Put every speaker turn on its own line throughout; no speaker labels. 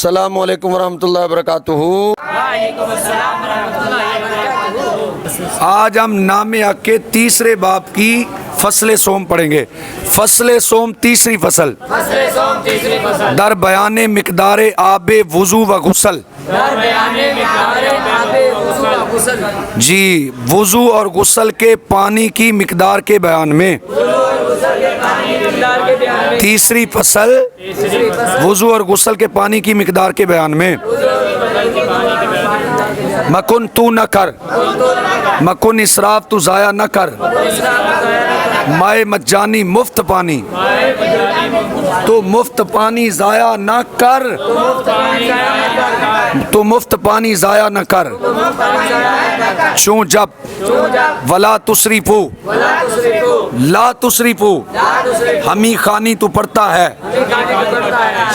السلام علیکم ورحمۃ اللہ وبرکاتہ۔ آج ہم نام حق کے تیسرے باب کی فصل سوم پڑھیں گے۔ فصل سوم تیسری فصل در بیان مقدار آب وضو و غسل۔ جی، وضو اور غسل کے پانی کی مقدار کے بیان میں تیسری فصل وضو اور غسل کے پانی کی مقدار کے بیان میں مکن تو نہ کر، مکن اسراف تو ضائع نہ کر، مائے مجانی مفت پانی تو مفت پانی ضائع نہ کر، تو مفت پانی ضائع نہ کر، چوں جب ولا تسرفو، لا تسرفو ہمی خانی تو پڑھتا ہے،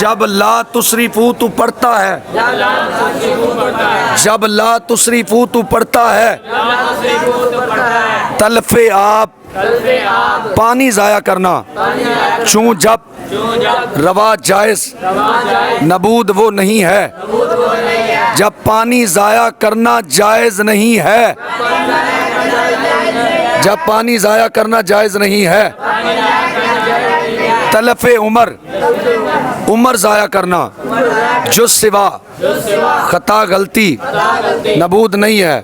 جب لا تسرفو تو پڑھتا ہے، جب لا تسرفو تو پڑھتا ہے، تلف آپ پانی ضائع کرنا، چوں جب روا جائز نبود وہ نہیں ہے، جب پانی ضائع کرنا جائز نہیں ہے، جب پانی ضائع کرنا جائز نہیں ہے، تلف عمر عمر ضائع کرنا، جو سوا خطا غلطی نبود نہیں ہے،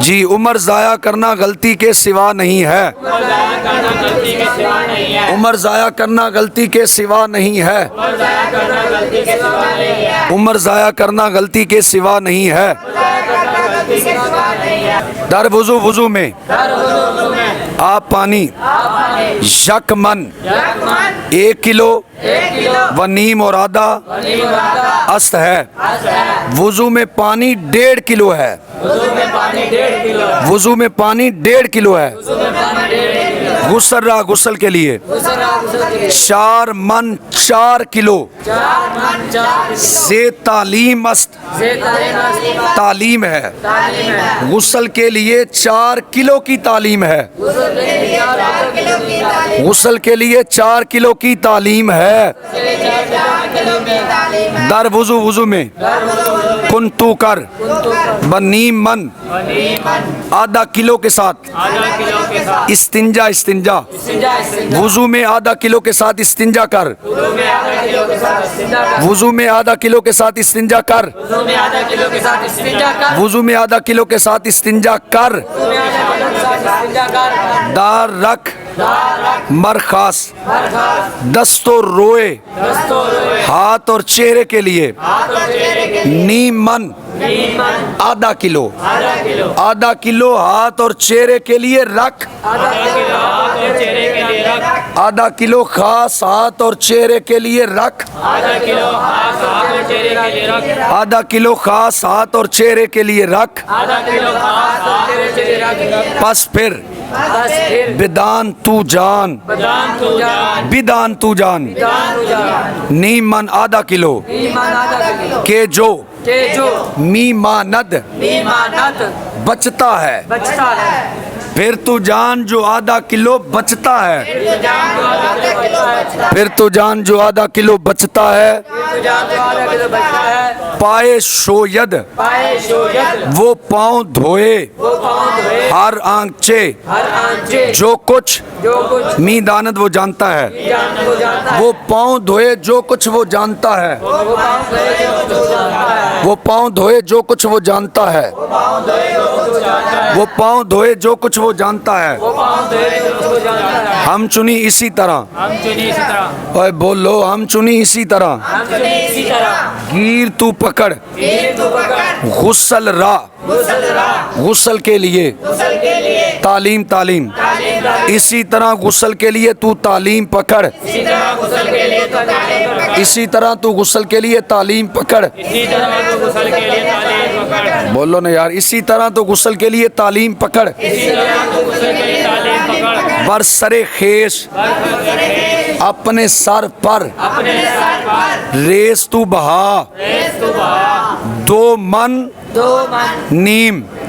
جی عمر ضائع کرنا غلطی کے سوا نہیں ہے، عمر ضائع کرنا غلطی کے سوا نہیں ہے، عمر ضائع کرنا غلطی کے سوا نہیں ہے۔ در وضو وضو میں آپ پانی یک من 1 کلو و نیم اور آدھا است ہے، وضو میں پانی 1.5 کلو ہے، وضو میں پانی 1.5 کلو ہے، غسل را غسل کے لیے 4 من 4 کلو، سے تعلیم است تعلیم ہے، غسل کے لیے 4 کلو کی تعلیم ہے، غسل کے لیے 4 کلو کی تعلیم ہے۔ در وضو وضو میں کن تو کر بنیم من آدھا کلو کے ساتھ استنجا استنجا، وضو میں آدھا کلو کے ساتھ استنجا کر، وضو میں آدھا کلو کے ساتھ استنجا کر، وضو میں آدھا کلو کے ساتھ استنجا کر، دار رکھ مرخاص دست و روئے ہاتھ اور چہرے کے لیے نیم من آدھا کلو، آدھا کلو ہاتھ اور چہرے کے لیے رکھ، آدھا کلو خاص ہاتھ اور چہرے کے لیے رکھ، آدھا کلو خاص ہاتھ اور چہرے کے لیے رکھ، پس پھر بدان تو جان، بدان تو جان نیم من آدھا کلو کہ جو میماند بچتا ہے، پھر تو جان جو آدھا کلو بچتا ہے، پھر تو جان جو آدھا کلو بچتا ہے، پائے شوید وہ پاؤں دھوئے، ہر آنچے جو کچھ می داند وہ جانتا ہے، وہ پاؤں دھوئے جو کچھ وہ جانتا ہے، وہ پاؤں دھوئے جو کچھ وہ جانتا ہے، وہ پاؤں دھوئے جو کچھ وہ جانتا ہے، ہم چنی اسی طرح، اوے بولو ہم چنی اسی طرح، گیر تو پکڑ غسل را غسل کے لیے تعلیم تعلیم، اسی طرح غسل کے لیے تو تعلیم پکڑ، اسی طرح تو غسل کے لیے تعلیم پکڑ، بولو نا یار، اسی طرح تو غسل کے لیے تعلیم پکڑ، برسر خیش اپنے سر پر ریس تو بہا، 2 من نیم